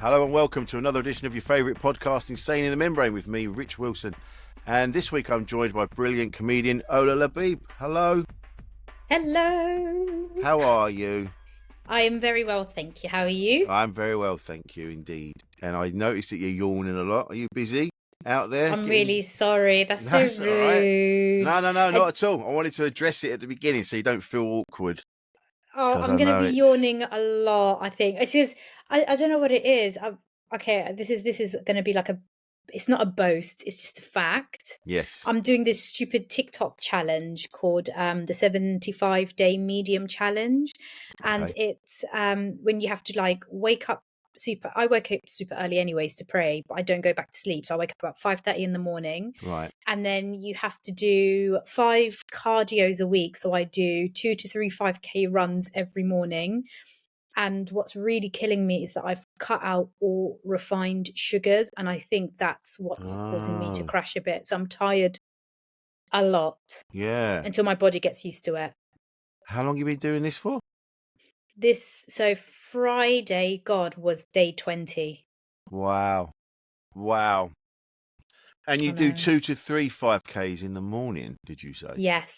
Hello and welcome to another edition of your favourite podcast, Insane in the Membrane, with me, Rich Wilson. And this week I'm joined by brilliant comedian Ola Labib. Hello. Hello. How are you? I am very well, thank you. How are you? I'm very well, thank you, indeed. And I noticed that you're yawning a lot. Are you busy out there? I'm really sorry. That's so All right. rude. No, not at all. I wanted to address it at the beginning so you don't feel awkward. I'm going to be yawning a lot, I think. It's just, I don't know what it is. Okay, this is going to be like it's not a boast. It's just a fact. Yes. I'm doing this stupid TikTok challenge called the 75-day medium challenge. And it's when you have to like wake up I wake up super early anyways to pray, but I don't go back to sleep. So I wake up about 5:30 in the morning. Right. And then you have to do 5 cardios a week. So I do 2 to 3 5K runs every morning. And what's really killing me is that I've cut out all refined sugars. And I think that's what's causing me to crash a bit. So I'm tired a lot. Yeah. Until my body gets used to it. How long have you been doing this for? So Friday, was day 20. Wow. And you do 2 to 3 5Ks in the morning, did you say? Yes,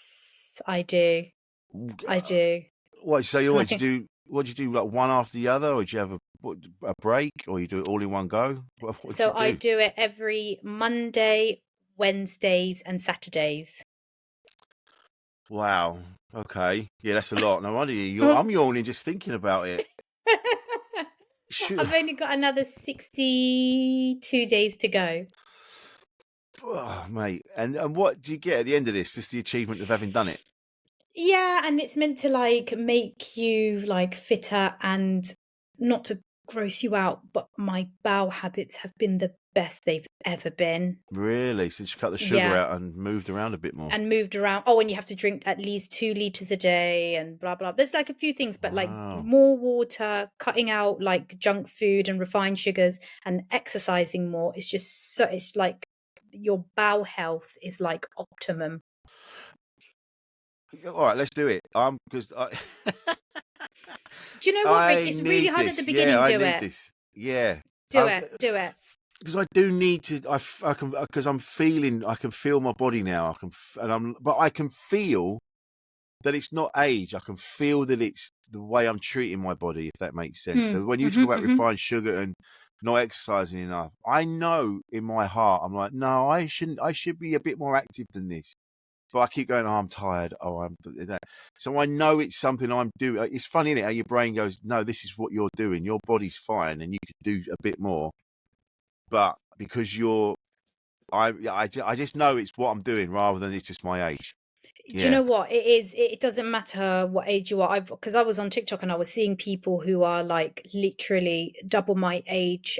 I do. What? So you what do you do? Like one after the other, or do you have a break, or you do it all in one go? So I do it every Monday, Wednesdays, and Saturdays. Wow. Okay. Yeah, that's a lot. No wonder I'm yawning just thinking about it. I've only got another 62 days to go. Oh, mate. And what do you get at the end of this? Just the achievement of having done it? Yeah, and it's meant to like make you like fitter and not to gross you out, but my bowel habits have been the best they've ever been. Really? Since you cut the sugar out and moved around a bit more? And moved around. Oh, and you have to drink at least 2 liters a day and blah, blah. There's like a few things, but like more water, cutting out like junk food and refined sugars and exercising more. It's just so, it's like your bowel health is like optimum. All right, let's do it. Because do you know what, Rich? It's really hard at the beginning. Yeah, do it. This. Yeah. Do it. Because I do need to. I can, because I'm feeling. I can feel my body now. But I can feel that it's not age. I can feel that it's the way I'm treating my body, if that makes sense. So when you talk about refined sugar and not exercising enough, I know in my heart, I'm like, no, I shouldn't. I should be a bit more active than this. But I keep going, I'm tired. I'm that. So I know it's something I'm doing. It's funny, isn't it? How your brain goes, no, this is what you're doing. Your body's fine, and you could do a bit more. But because I just know it's what I'm doing rather than it's just my age. Do you know what it is? It doesn't matter what age you are. Because I was on TikTok and I was seeing people who are like literally double my age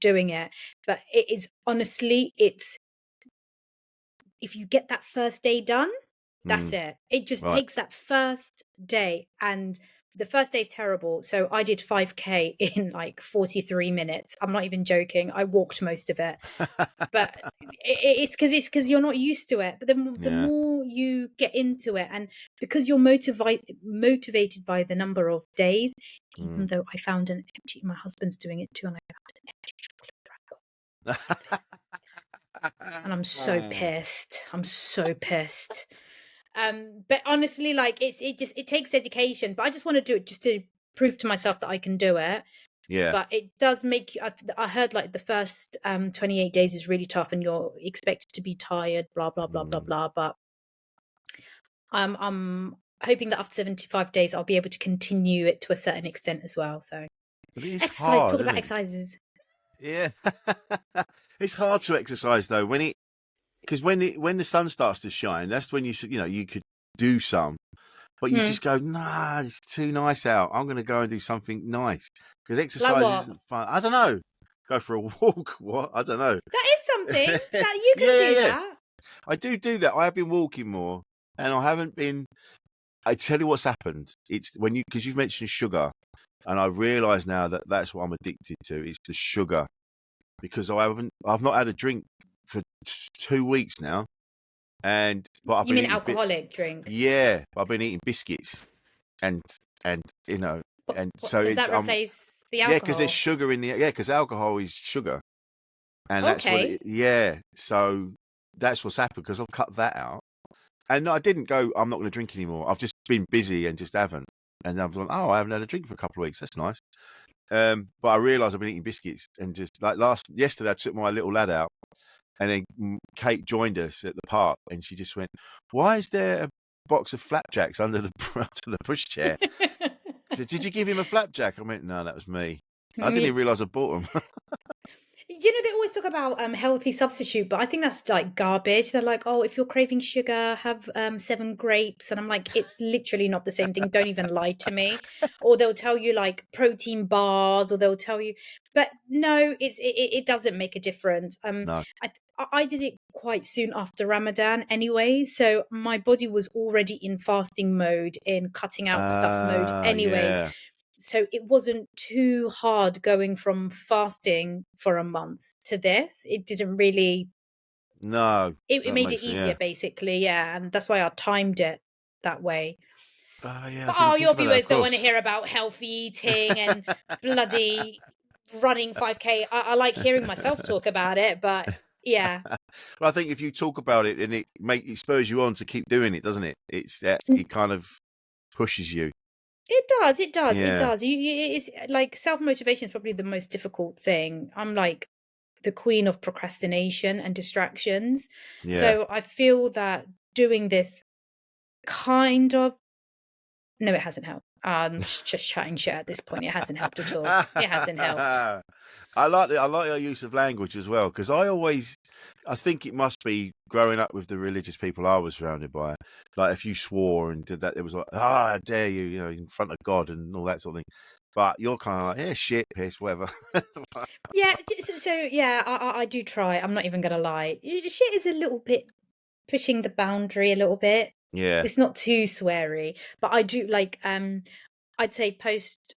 doing it. But it is honestly, if you get that first day done, that's it. It just takes that first day, and the first day is terrible. So I did 5K in like 43 minutes. I'm not even joking. I walked most of it, but it's because you're not used to it. But the more you get into it, and because you're motivated by the number of days, even though I found an empty, my husband's doing it too, and I found an empty chocolate wrapper. And I'm so pissed. But honestly, like it takes dedication. But I just want to do it just to prove to myself that I can do it. Yeah. But it does make you. I heard like the first 28 days is really tough, and you're expected to be tired. Blah blah blah blah blah. But I'm hoping that after 75 days, I'll be able to continue it to a certain extent as well. So exercise. Talk about exercises. Yeah. It's hard to exercise though because when the sun starts to shine, that's when you could do some, but you just go, nah, it's too nice out. I'm going to go and do something nice because exercise isn't fun. I don't know. Go for a walk. What? I don't know. That is something that you can do that. I do that. I have been walking more and I haven't been. I tell you what's happened. It's because you've mentioned sugar. And I realise now that that's what I'm addicted to is the sugar, because I've not had a drink for 2 weeks now, but I've you been mean alcoholic drink? Yeah, I've been eating biscuits, and so does that replace The Yeah, because there's alcohol. sugar in the because alcohol is sugar, and that's what Okay. it. Yeah, so that's what's happened because I've cut that out, and I didn't go. I'm not going to drink anymore. I've just been busy and just haven't. And I've gone. Oh, I haven't had a drink for a couple of weeks. That's nice. But I realised I've been eating biscuits and just like yesterday, I took my little lad out, and then Kate joined us at the park, and she just went, "Why is there a box of flapjacks under the under the pushchair?" She said, "Did you give him a flapjack?" I went, "No, that was me. I didn't even realise I bought them." You know, they always talk about healthy substitute, but I think that's like garbage. They're like, oh, if you're craving sugar, have 7 grapes. And I'm like, it's literally not the same thing. Don't even lie to me. Or they'll tell you like protein bars, or they'll tell you, but no, it doesn't make a difference. No. I did it quite soon after Ramadan anyway, so my body was already in fasting mode, in cutting out stuff mode anyways. Yeah. So it wasn't too hard going from fasting for a month to this. It didn't really, No, it that made it makes easier yeah. basically, yeah. And that's why I timed it that way. Yeah, I But didn't oh, think your about that. viewers Of don't want to course. hear about healthy eating and bloody running 5K. I like hearing myself talk about it, but yeah. Well, I think if you talk about it, and it spurs you on to keep doing it, doesn't it? It's that it kind of pushes you. It does, it does, it Yeah. does. It's like self-motivation is probably the most difficult thing. I'm like the queen of procrastination and distractions. Yeah. So I feel that doing this kind of, no, it hasn't helped. Just chatting shit at this point. It hasn't helped at all. It hasn't helped. I like your use of language as well, because I think it must be growing up with the religious people I was surrounded by. Like if you swore and did that, it was like, how dare you, in front of God and all that sort of thing. But you're kind of like, yeah, shit, piss, whatever. Yeah, so yeah, I do try. I'm not even gonna lie. Shit is a little bit pushing the boundary a little bit. Yeah. It's not too sweary, but I do like I'd say post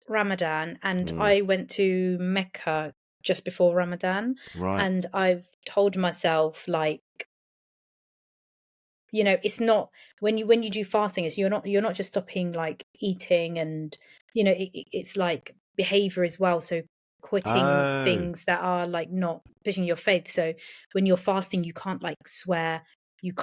Ramadan, and Mm, I went to Mecca just before Ramadan, right. and I've told myself like, it's not, when you do fasting, is you're not just stopping like eating, and it's like behavior as well. So quitting Oh, things that are like not pushing your faith. So when you're fasting, you can't like swear, you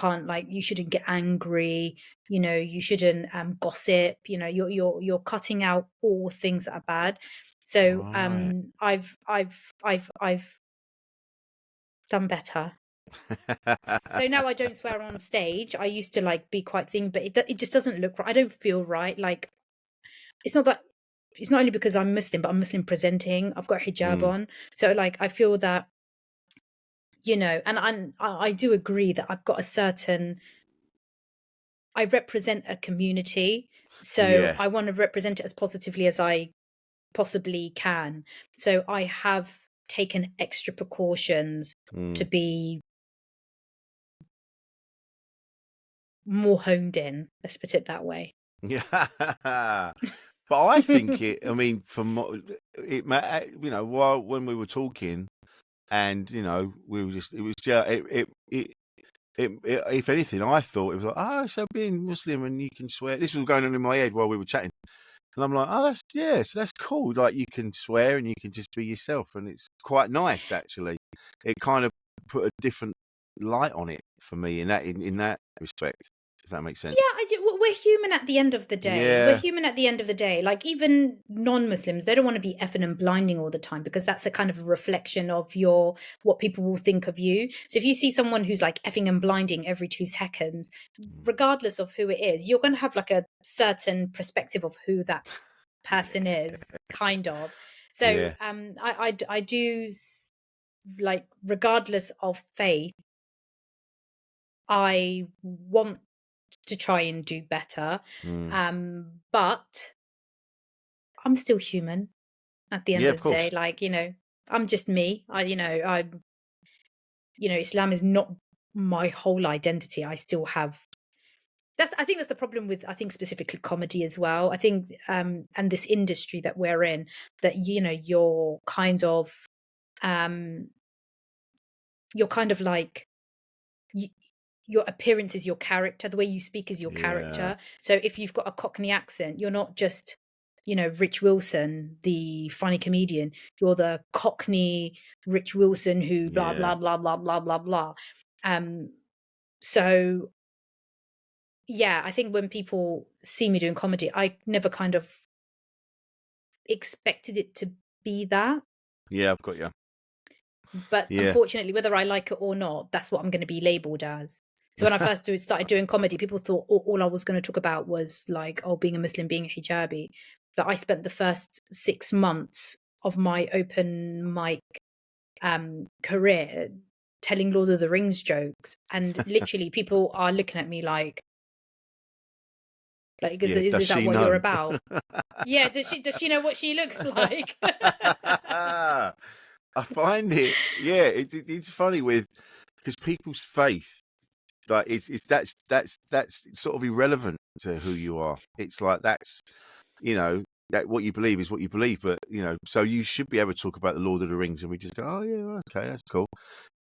shouldn't get angry, you shouldn't gossip, you're cutting out all things that are bad. So right. I've done better. So now I don't swear on stage. I used to like be quite thin, but it just doesn't look right. I don't feel right. Like it's not that, it's not only because I'm Muslim, but I'm Muslim presenting. I've got hijab Mm, on, so like I feel that, and I do agree that I've got a certain, I represent a community, so yeah. I want to represent it as positively as I possibly can. So I have taken extra precautions to Mm. be more honed in. Let's put it that way. Yeah. But I think I mean, while when we were talking, and we were just, it was just, if anything, I thought it was like, oh, so being Muslim and you can swear. This was going on in my head while we were chatting, and I'm like, oh, that's cool. Like you can swear and you can just be yourself, and it's quite nice actually. It kind of put a different light on it for me in that respect, if that makes Yeah, sense. we're human at the end of the day. We're Yeah. human at the end of the day. Like even non-Muslims, they don't want to be effing and blinding all the time, because that's a kind of a reflection of what people will think of you. So if you see someone who's like effing and blinding every 2 seconds, regardless of who it is, you're going to have like a certain perspective of who that person is, kind of. So Yeah. I do like, regardless of faith, I want to try and do better. Mm. But I'm still human at the Yeah, end of of the day. course. Like, I'm just me. Islam is not my whole identity. I still have, I think that's the problem with, I think specifically comedy as well. I think, and this industry that we're in, that, um, you're kind of like, your appearance is your character. The way you speak is your Yeah. character. So if you've got a Cockney accent, you're not just, Rich Wilson, the funny comedian. You're the Cockney Rich Wilson who blah, blah, blah, blah, blah, blah, blah. So, yeah, I think when people see me doing comedy, I never kind of expected it to be that. Yeah, I've got you. But unfortunately, whether I like it or not, that's what I'm going to be labelled as. So when I first started doing comedy, people thought all I was going to talk about was like, being a Muslim, being a hijabi. But I spent the first 6 months of my open mic career telling Lord of the Rings jokes, and literally people are looking at me like is that what you're about? Yeah, does she know what she looks like? I find it, it's funny because people's faith, like that's sort of irrelevant to who you are. It's like that's that what you believe is what you believe, but so you should be able to talk about the Lord of the Rings, and we just go, oh yeah, okay, that's cool.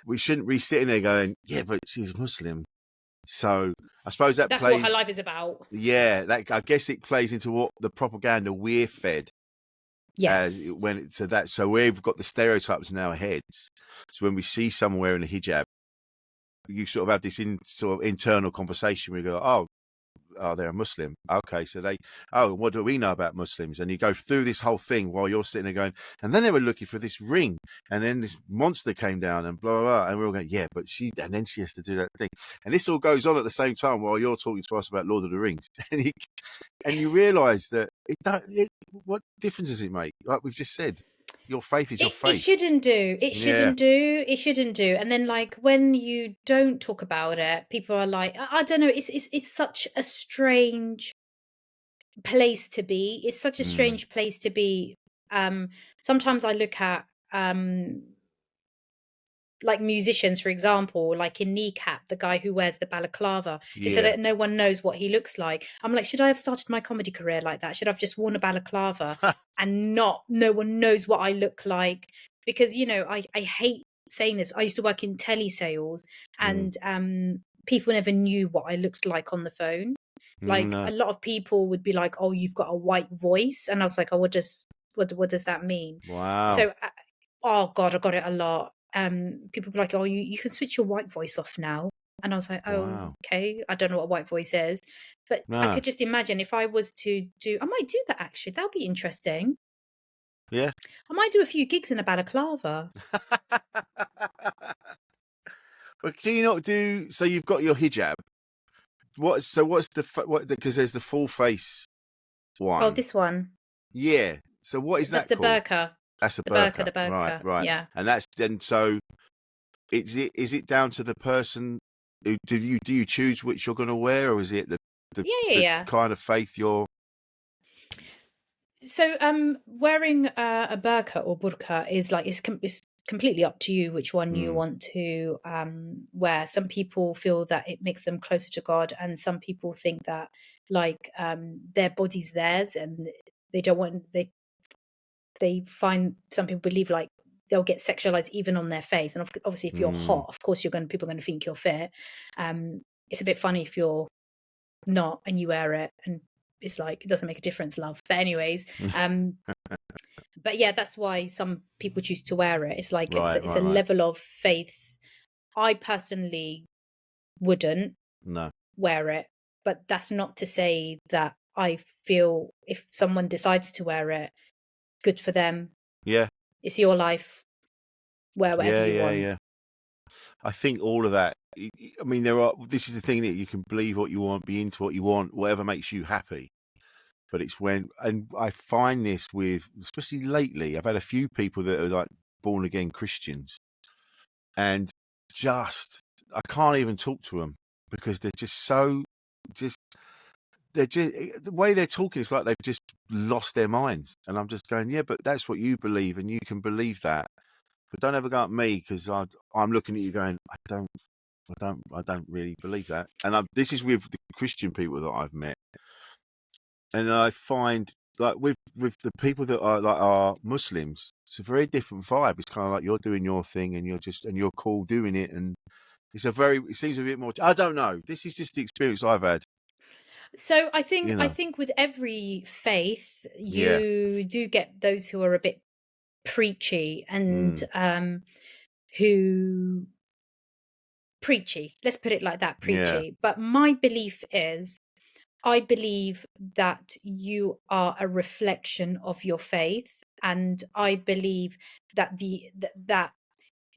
We shouldn't be sitting there going, yeah, but she's Muslim. So I suppose that's what her life is about. Yeah, I guess it plays into what the propaganda we're fed. Yes. So we've got the stereotypes in our heads. So when we see someone wearing a hijab, you sort of have this sort of internal conversation. We go, oh, they're a Muslim. Okay, so what do we know about Muslims? And you go through this whole thing while you're sitting there going, and then they were looking for this ring, and then this monster came down, and blah, blah, blah. And we're all going, yeah, but and then she has to do that thing. And this all goes on at the same time while you're talking to us about Lord of the Rings. And you realise that what difference does it make? Like we've just said, your faith is your faith. It shouldn't do. It shouldn't do. And then, like, when you don't talk about it, people are like, I don't know. It's such a strange place to be. It's such a strange place to be. Sometimes I look at like musicians, for example, like in Kneecap, the guy who wears the balaclava, so that no one knows what he looks like. I'm like, should I have started my comedy career like that? Should I have just worn a balaclava and no one knows what I look like? Because, I hate saying this. I used to work in telesales, and people never knew what I looked like on the phone. Like a lot of people would be like, oh, you've got a white voice. And I was like, oh, what does that mean? Wow. So, oh God, I got it a lot. People were like, oh, you can switch your white voice off now. And I was like, oh, wow. Okay, I don't know what a white voice is. But I could just imagine if I was to I might do that actually. That'll be interesting. Yeah. I might do a few gigs in a balaclava. But do you not do, so you've got your hijab. What's because there's the full face one. Oh, this one. Yeah. So what is that called? That's the burqa. That's the burqa. Right. Yeah. And that's then, so is it down to the person who do you choose which you're going to wear, or is it the kind of faith you're? So wearing a burqa or burqa is like it's completely up to you which one you want to wear. Some people feel that it makes them closer to God, and some people think that like their body's theirs, and they don't want they find, some people believe like they'll get sexualized even on their face. And obviously if you're hot, of course people are going to think you're fit. It's a bit funny if you're not and you wear it, and it's like it doesn't make a difference, love. But anyways, but yeah, that's why some people choose to wear it. It's like it's a level of faith. I personally wouldn't wear it, but that's not to say that I feel if someone decides to wear it, good for them. Yeah, it's your life. Wear whatever you want. Yeah. I think all of that. I mean, this is the thing, that you can believe what you want, be into what you want, whatever makes you happy. But it's and I find this with, especially lately, I've had a few people that are like born again Christians, and I can't even talk to them because they're the way they're talking, it's like they've just lost their minds. And I'm just going, yeah, but that's what you believe, and you can believe that. But don't ever go at me, because I'm looking at you going, I don't really believe that. And this is with the Christian people that I've met, and I find like with the people that are Muslims, it's a very different vibe. It's kind of like you're doing your thing, and you're cool doing it, and it seems a bit more. I don't know. This is just the experience I've had. So I You think know. with every faith, Yeah. you do get those who are a bit preachy and Mm. who preachy. Let's put it like that, Yeah. preachy. But my belief is, I believe that you are a reflection of your faith, and I believe that that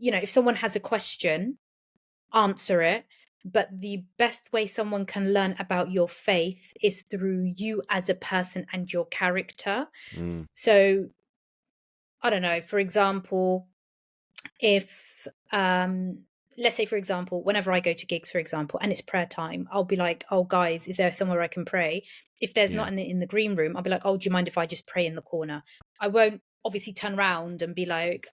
if someone has a question, answer it. But the best way someone can learn about your faith is through you as a person and your character. Mm. So I don't know, for example, if let's say, for example, whenever I go to gigs, for example, and it's prayer time, I'll be like, oh guys, is there somewhere I can pray? If there's Yeah. not in the green room, I'll be like, oh, do you mind if I just pray in the corner? I won't obviously turn around and be like,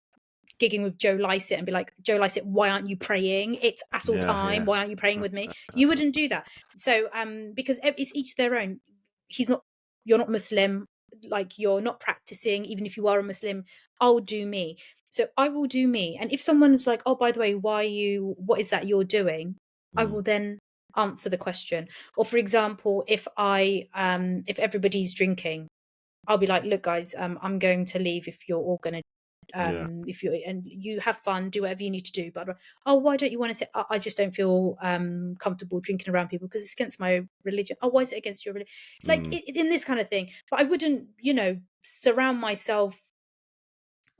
gigging with Joe Lycett and be like, Joe Lycett, why aren't you praying? It's Assel Yeah. time. Yeah. Why aren't you praying with me? You wouldn't do that. So because it's each their own. You're not Muslim, like you're not practicing. Even if you are a Muslim, I'll do me. So I will do me. And if someone's like, oh, by the way, what is that you're doing? I Mm. will then answer the question. Or for example, if everybody's drinking, I'll be like, look, guys, I'm going to leave if you're all going to Yeah. if you have fun, do whatever you need to do. But oh, why don't you want to say? I just don't feel comfortable drinking around people because it's against my religion. Oh, why is it against your religion? Like Mm. in this kind of thing. But I wouldn't, surround myself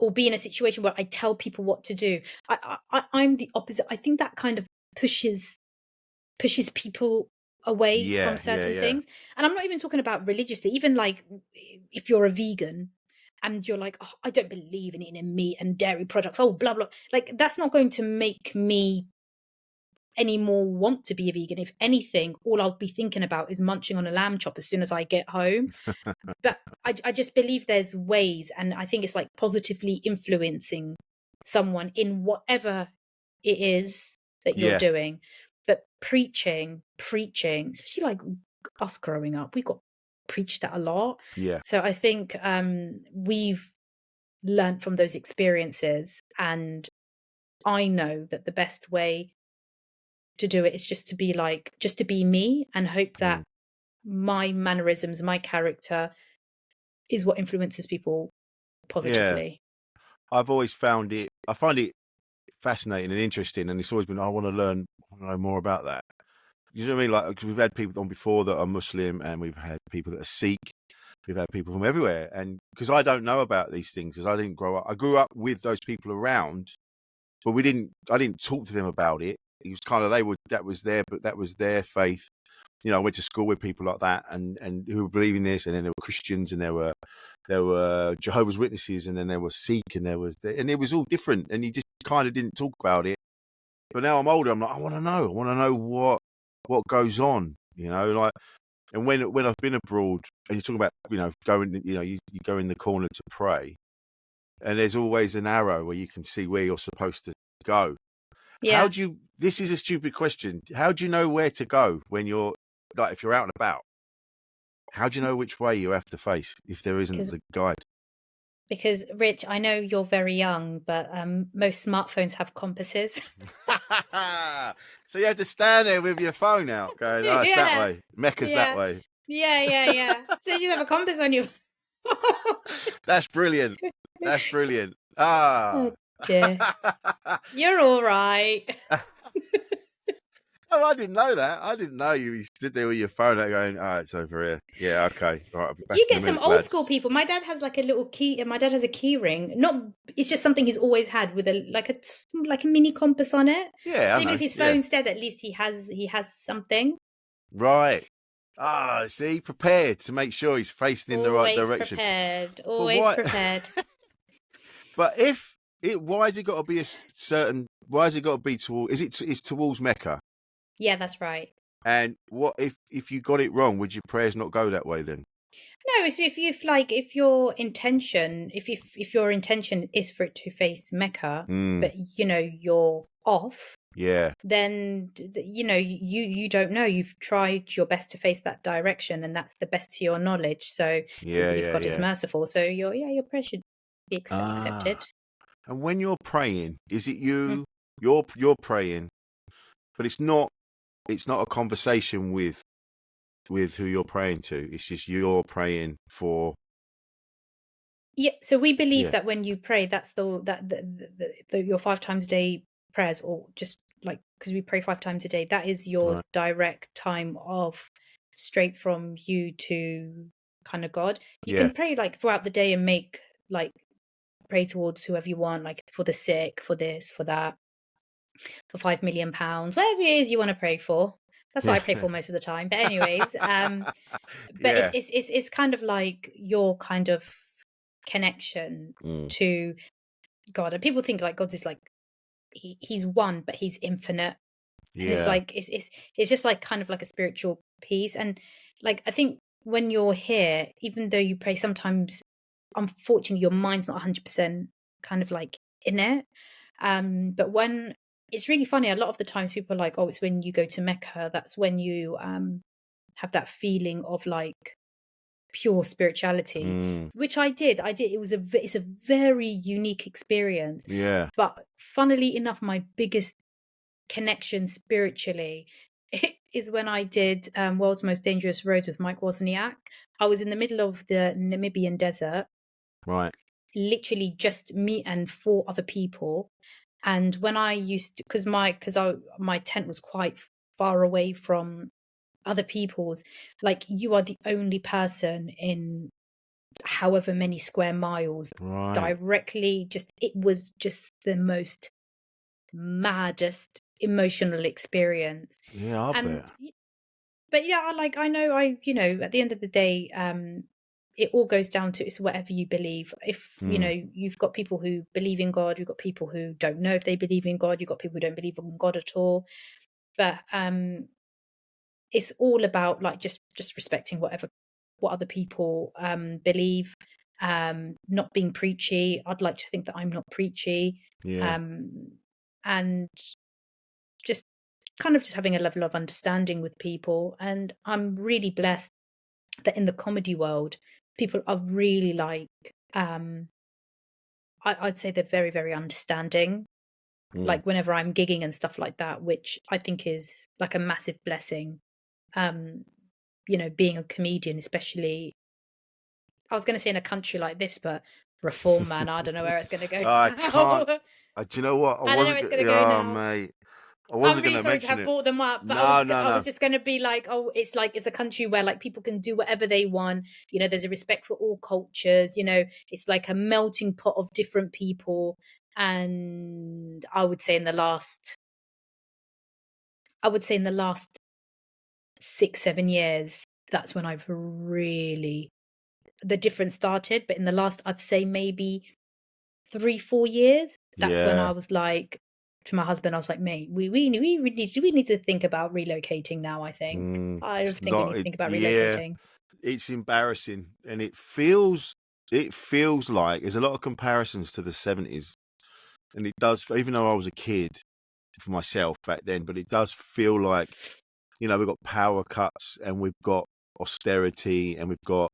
or be in a situation where I tell people what to do. I'm the opposite. I think that kind of pushes people away from Yeah. Yeah. certain Yeah. things. And I'm not even talking about religiously, even like if you're a vegan and you're like, oh, I don't believe in eating meat and dairy products, oh, blah, blah. Like, that's not going to make me anymore want to be a vegan. If anything, all I'll be thinking about is munching on a lamb chop as soon as I get home. But I just believe there's ways, and I think it's like positively influencing someone in whatever it is that you're Yeah. doing. But preaching, especially like us growing up, we got preached at a lot. Yeah. So I think we've learned from those experiences, and I know that the best way to do it is just to be me, and hope that Mm. my mannerisms, my character is what influences people Yeah. positively. I've always found it. I find it fascinating and interesting, and it's always been. I want to know more about that. You know what I mean? Like, 'cause we've had people on before that are Muslim, and we've had people that are Sikh. We've had people from everywhere, and because I don't know about these things, because I didn't grow up. I grew up with those people around, but we didn't. I didn't talk to them about it. It was kind of that was their faith. You know, I went to school with people like that, and who were believing this, and then there were Christians, and there were Jehovah's Witnesses, and then there was Sikh, and and it was all different, and you just kind of didn't talk about it. But now I'm older, I'm like, I want to know. I want to know what goes on. You know, like, and when I've been abroad, and you're talking about, going, you go in the corner to pray, and there's always an arrow where you can see where you're supposed to go. Yeah, This is a stupid question. How do you know where to go when you're, like, if you're out and about? How do you know which way you have to face if there isn't because the guide? Rich, I know you're very young, but most smartphones have compasses. So you have to stand there with your phone out, going, "Oh, it's that Yeah, way. Mecca's that yeah, way." yeah. So you just have a compass on your. That's brilliant. That's brilliant. Oh Ah. dear, you're all right. Oh, I didn't know that. I didn't know you stood there with your phone out going, "Oh, it's over here." Yeah, okay. All right, I'll be back You in a get some minute, old school lads. people. My dad has like a little key. My dad has a key ring. Not, it's just something he's always had with a mini compass on it. Yeah, I So even if know. his Yeah. phone's dead, at least he has something. Right. Ah, see, prepared to make sure he's facing in the right Always direction. prepared. But Always why? prepared. But if it, why has it got to be a certain? Why has it got to be toward? It's towards Mecca? Yeah, that's right. And what if you got it wrong? Would your prayers not go that way then? No, it's if your intention, if your intention is for it to face Mecca, Mm, but you're off, yeah, then you don't know. You've tried your best to face that direction, and that's the best to your knowledge. So you yeah, believe yeah, God is yeah. merciful. So your prayer should be Ah, accepted. and when you're praying, is it Mm. you? You're praying, but it's not. It's not a conversation with with who you're praying to. It's just you're praying for. Yeah, so we believe Yeah. that when you pray, that's your 5 times a day prayers, or just like, because we pray 5 times a day, that is your Right. direct time of straight from you to kind of God. You Yeah. can pray like throughout the day and make like pray towards whoever you want, like for the sick, for this, for that, for £5 million, whatever it is you want to pray for. That's what Yeah. I pray for most of the time. But anyways, but Yeah. it's kind of like your kind of connection Mm. to God. And people think like God's is like he's one, but he's infinite. And it's Yeah. like it's just like kind of like a spiritual peace. And like I think when you're here, even though you pray, sometimes unfortunately your mind's not 100% kind of like in it. But when it's really funny, a lot of the times people are like, oh, it's when you go to Mecca, that's when you have that feeling of like pure spirituality, Mm. which I did. It's a very unique experience. Yeah. But funnily enough, my biggest connection spiritually is when I did World's Most Dangerous Road with Mike Wozniak. I was in the middle of the Namibian desert, Right. literally just me and 4 other people. And when I used to, because my tent was quite far away from other people's, like you are the only person in however many square miles Right. directly, just it was just the most maddest emotional experience. Yeah, I And bet. but yeah, I know, at the end of the day, it all goes down to it's whatever you believe. If Mm. you've got people who believe in God, you've got people who don't know if they believe in God, you've got people who don't believe in God at all. But it's all about like just respecting what other people believe, not being preachy. I'd like to think that I'm not preachy. Yeah. And just kind of just having a level of understanding with people. And I'm really blessed that in the comedy world, people are really like, I'd say they're very, very understanding. Mm. Like whenever I'm gigging and stuff like that, which I think is like a massive blessing. Um, being a comedian, especially, I was going to say in a country like this, but reform, man, I don't know where it's going to go I now. can't. Do you know what? I I don't know where wasn't. it's going to go Oh, now. mate. I I'm wasn't going really to sorry to mention have it. brought them up, but No, no, I no. was just going to be like, oh, it's a country where like people can do whatever they want. There's a respect for all cultures. It's like a melting pot of different people. And I would say in the last 6-7 years, that's when I've really the difference started. But in the last, I'd say maybe 3-4 years, that's when I Yeah. was like to my husband, I was like, mate, we need to think about relocating now. I think I It's think we not. need to think about Yeah. relocating. It's embarrassing, and it feels. It feels like there's a lot of comparisons to the 70s, and it does. Even though I was a kid for myself back then, but it does feel like we've got power cuts and we've got austerity and we've got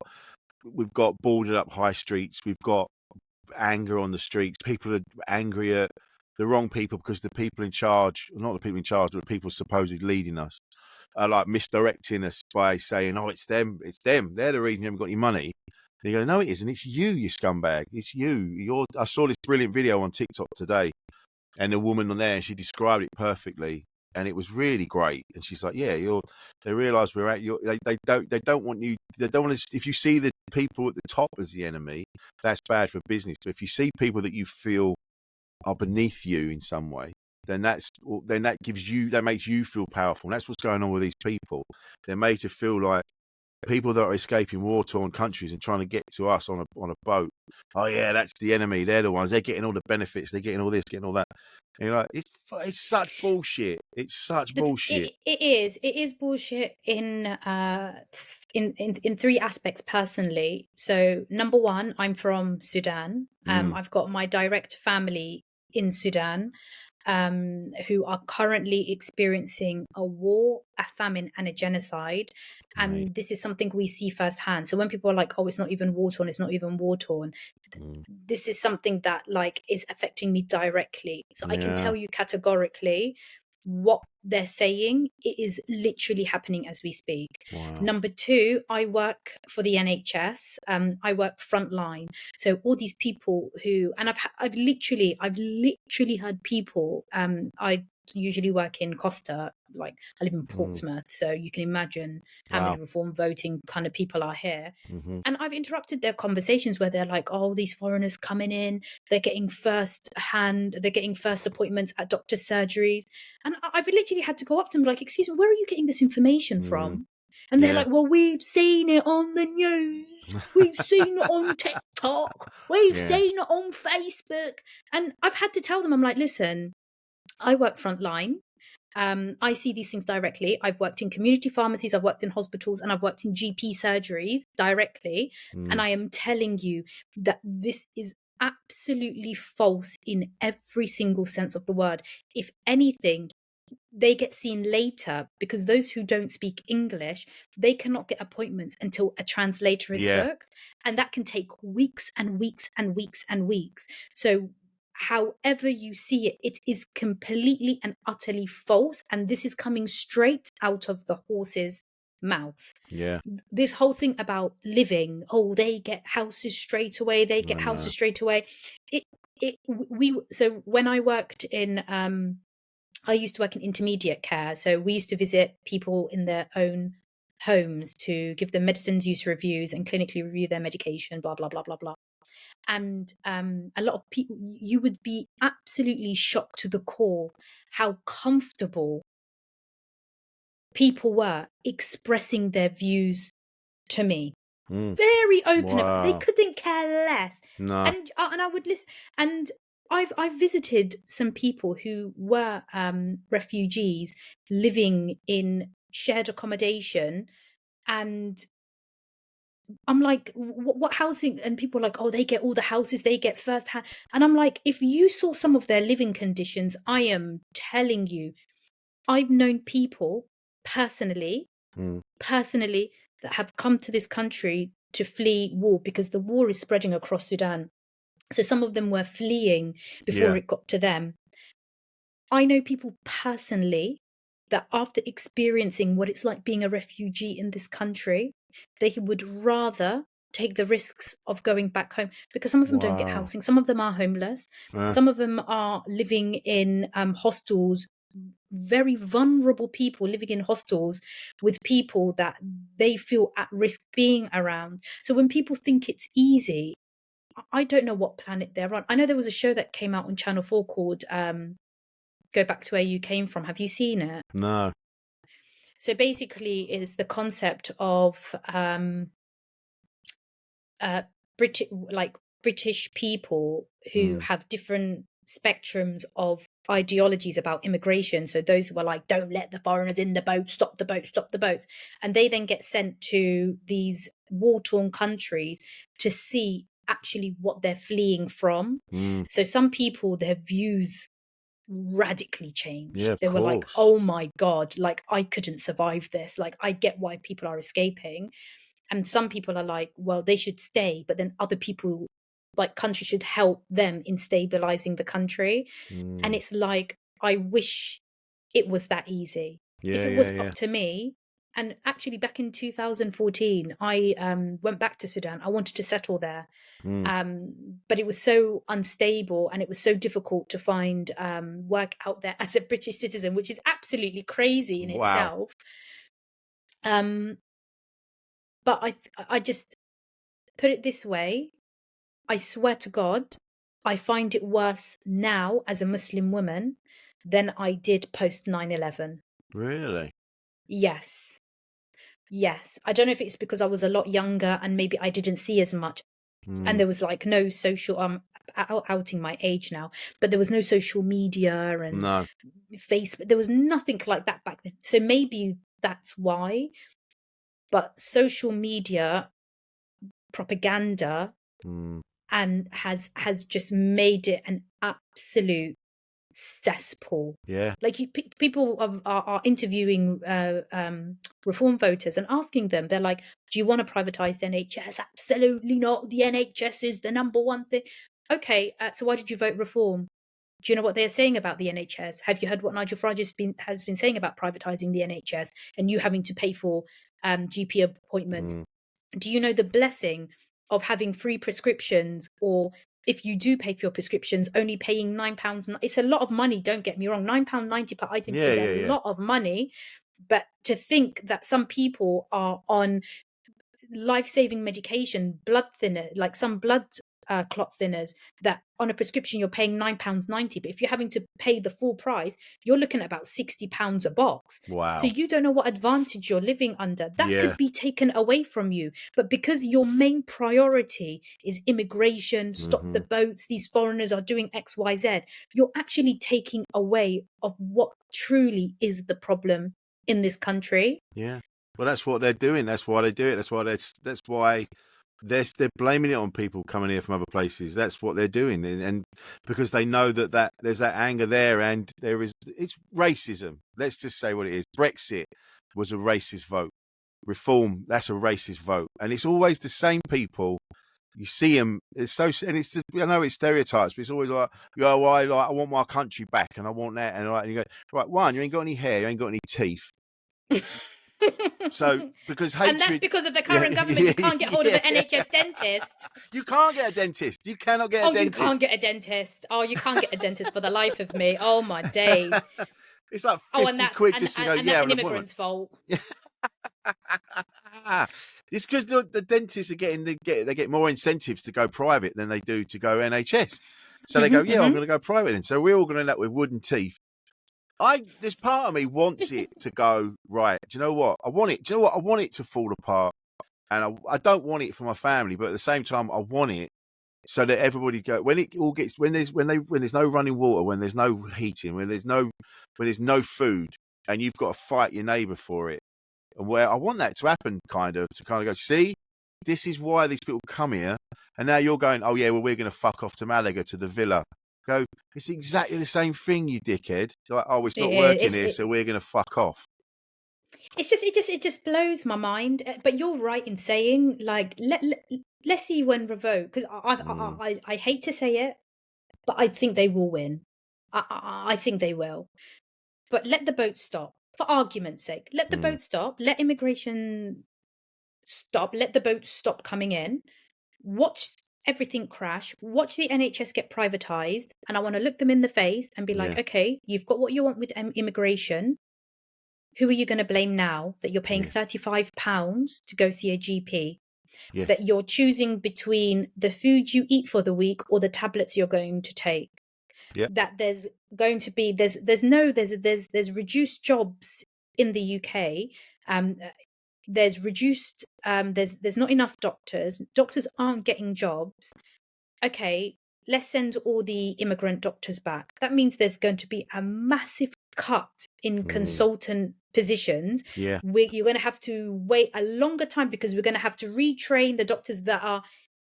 boarded up high streets. We've got anger on the streets. People are angry at the wrong people because the people in charge, not the people in charge, but the people supposedly leading us, are like misdirecting us by saying, "Oh, it's them. They're the reason you haven't got any money." And you go, "No, it isn't. It's you scumbag. It's you. I saw this brilliant video on TikTok today, and the woman on there, she described it perfectly, and it was really great. And she's like, "Yeah, They realise we're at your. They don't want you. They don't want to. If you see the people at the top as the enemy, that's bad for business. But if you see people that you feel are beneath you in some way, then that makes you feel powerful. And that's what's going on with these people. They're made to feel like people that are escaping war-torn countries and trying to get to us on a boat. Oh yeah, that's the enemy. They're the ones. They're getting all the benefits. They're getting all this, getting all that. And you're like, it's such bullshit. It's such bullshit. It is bullshit in 3 aspects personally. So number one, I'm from Sudan. I've got my direct family in Sudan, who are currently experiencing a war, a famine, and a genocide. Right. And this is something we see firsthand. So when people are like, oh, it's not even war torn, it's not even war torn, this is something that like is affecting me directly. So I can Yeah. tell you categorically what they're saying, it is literally happening as we speak. Wow. Number two, I work for the NHS. I work frontline. So all these people who, and I've literally had people. I usually work in Costa, like I live in Portsmouth, so you can imagine how many reform voting kind of people are here. And I've interrupted their conversations where they're like, oh, these foreigners coming in, they're getting first appointments at doctor's surgeries. And I've literally had to go up to them like, excuse me, where are you getting this information from? And they're like, well, we've seen it on the news. We've seen it on TikTok. We've seen it on Facebook. And I've had to tell them, I'm like, listen, I work frontline. I see these things directly. I've worked in community pharmacies, I've worked in hospitals, and I've worked in GP surgeries directly. And I am telling you that this is absolutely false in every single sense of the word. If anything, they get seen later because those who don't speak English, they cannot get appointments until a translator is booked. And that can take weeks and weeks and weeks and weeks. So however you see it, it is completely and utterly false. And this is coming straight out of the horse's mouth. Yeah. This whole thing about living, oh, they get houses straight away. So when I worked in, I used to work in intermediate care. So we used to visit people in their own homes to give them medicines use reviews and clinically review their medication, blah, blah, blah, blah, blah. And a lot of people, you would be absolutely shocked to the core how comfortable people were expressing their views to me. Very open about. They couldn't care less. No. And I would listen. And I've visited some people who were refugees living in shared accommodation, and I'm like, what housing? And people are like, oh, they get all the houses, they get first hand. And I'm like, if you saw some of their living conditions, I am telling you, I've known people personally that have come to this country to flee war because the war is spreading across Sudan. So some of them were fleeing before it got to them. I know people personally that after experiencing what it's like being a refugee in this country, they would rather take the risks of going back home because some of them don't get housing. Some of them are homeless. Some of them are living in hostels, very vulnerable people living in hostels with people that they feel at risk being around. So when people think it's easy, I don't know what planet they're on. I know there was a show that came out on Channel 4 called Go Back to Where You Came From. Have you seen it? No. So basically it's the concept of British people who have different spectrums of ideologies about immigration. So those who are like, don't let the foreigners in the boat, stop the boats. And they then get sent to these war-torn countries to see actually what they're fleeing from. So some people, their views radically changed. They were like, oh my God, like I couldn't survive this. Like I get why people are escaping. And some people are like, well, they should stay. But then other people, like countries should help them in stabilizing the country. And it's like, I wish it was that easy. If it was up to me. And actually back in 2014, I went back to Sudan. I wanted to settle there. But it was so unstable and it was so difficult to find work out there as a British citizen, which is absolutely crazy in itself. But I just put it this way. I swear to God, I find it worse now as a Muslim woman than I did post 9/11. Really? Yes. I don't know if it's because I was a lot younger and maybe I didn't see as much. And there was like no social, outing my age now, but there was no social media and Facebook. There was nothing like that back then. So maybe that's why. But social media propaganda and has just made it an absolute cesspool. Like people are interviewing reform voters and asking them, they're like, do you want to privatize the NHS? Absolutely not. The NHS is the number one thing. Okay, so why did you vote reform? Do you know what they're saying about the NHS? Have you heard what Nigel Farage has been saying about privatising the NHS and you having to pay for GP appointments? Mm. Do you know the blessing of having free prescriptions, or if you do pay for your prescriptions, only paying £9? It's a lot of money, don't get me wrong. £9.90 per item is a lot of money. But to think that some people are on life-saving medication, blood thinner, like some blood clot thinners, that on a prescription you're paying £9.90, but if you're having to pay the full price, you're looking at about £60 a box. Wow. So you don't know what advantage you're living under. That Yeah. could be taken away from you. But because your main priority is immigration, stop the boats, these foreigners are doing X, Y, Z, you're actually taking away of what truly is the problem in this country. Yeah. Well, that's what they're doing. That's why they do it. That's why they're blaming it on people coming here from other places. That's what they're doing, and because they know that there's that anger there, and it's racism. Let's just say what it is. Brexit was a racist vote. Reform, that's a racist vote, and it's always the same people. You see them. It's so, and it's, I know it's stereotypes, but it's always like, I want my country back, and I want that, and you go, right, one, you ain't got any hair, you ain't got any teeth. So because hatred, and that's because of the current government, you can't get hold of an NHS dentist. You can't get a dentist. You cannot get a dentist. You can't get a dentist. You can't get a dentist for the life of me. Oh my days. It's like 50 quid just to go. And that's an immigrant's fault. It's because the dentists are they get more incentives to go private than they do to go NHS. So they go, I'm going to go private then. So we're all going to end up with wooden teeth. This part of me wants it to go right. Do you know what? I want it. Do you know what? I want it to fall apart, and I don't want it for my family, but at the same time, I want it so that everybody when there's no running water, when there's no heating, when there's no food, and you've got to fight your neighbour for it, and where I want that to happen, to go, see, this is why these people come here, and now you're going, oh yeah, well we're going to fuck off to Malaga to the villa. Go, it's exactly the same thing, you dickhead. It's like, oh, it's not working here, so we're going to fuck off. It just blows my mind. But you're right in saying, like, let's see when revoked, because I hate to say it, but I think they will win. I think they will. But let the boat stop, for argument's sake. Let the boat stop. Let immigration stop. Let the boat stop coming in. Watch everything crash. Watch the NHS get privatized, and I want to look them in the face and be like, okay, you've got what you want with immigration. Who are you going to blame now that you're paying £35 to go see a GP? Yeah. That you're choosing between the food you eat for the week or the tablets you're going to take? Yeah. That there's going to be there's reduced jobs in the UK. There's reduced there's not enough doctors. Doctors aren't getting jobs. Okay, let's send all the immigrant doctors back. That means there's going to be a massive cut in consultant positions. Yeah. You're going to have to wait a longer time because we're going to have to retrain the doctors that are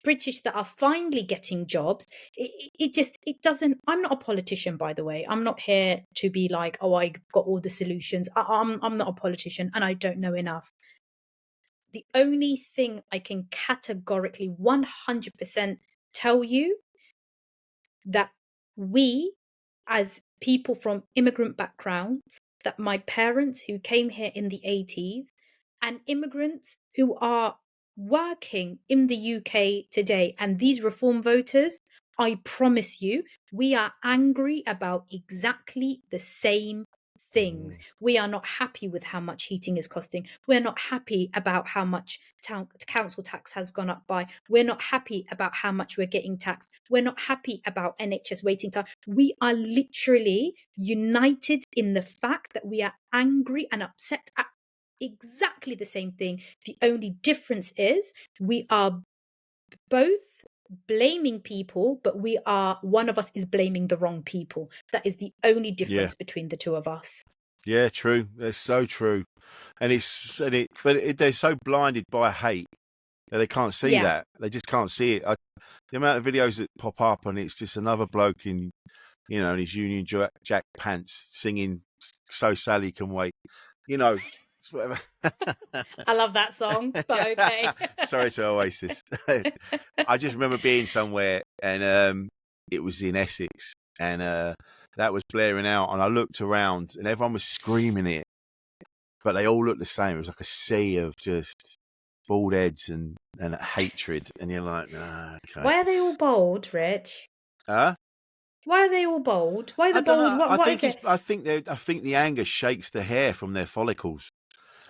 British that are finally getting jobs. It doesn't. I'm not a politician, by the way. I'm not here to be like, oh, I got all the solutions. I'm not a politician and I don't know enough. The only thing I can categorically 100% tell you that we, as people from immigrant backgrounds, that my parents who came here in the 80s and immigrants who are working in the UK today and these reform voters, I promise you, we are angry about exactly the same things. We are not happy with how much heating is costing. We're not happy about how much council tax has gone up by. We're not happy about how much we're getting taxed. We're not happy about NHS waiting time. We are literally united in the fact that we are angry and upset at exactly the same thing. The only difference is we are both blaming people, but one of us is blaming the wrong people. That is the only difference between the two of us. Yeah, true. That's so true. And they're so blinded by hate that they can't see that. They just can't see it. The amount of videos that pop up and it's just another bloke in his Union Jack pants singing "So Sally Can Wait." It's whatever. I love that song, but okay. Sorry to Oasis. I just remember being somewhere and it was in Essex and that was blaring out. And I looked around, and everyone was screaming it, but they all looked the same. It was like a sea of just bald heads and hatred, and you're like, nah, okay. Why are they all bald, Rich? Huh? Why are they all bald? Why the I don't bald? know. What is it? I think the anger shakes the hair from their follicles.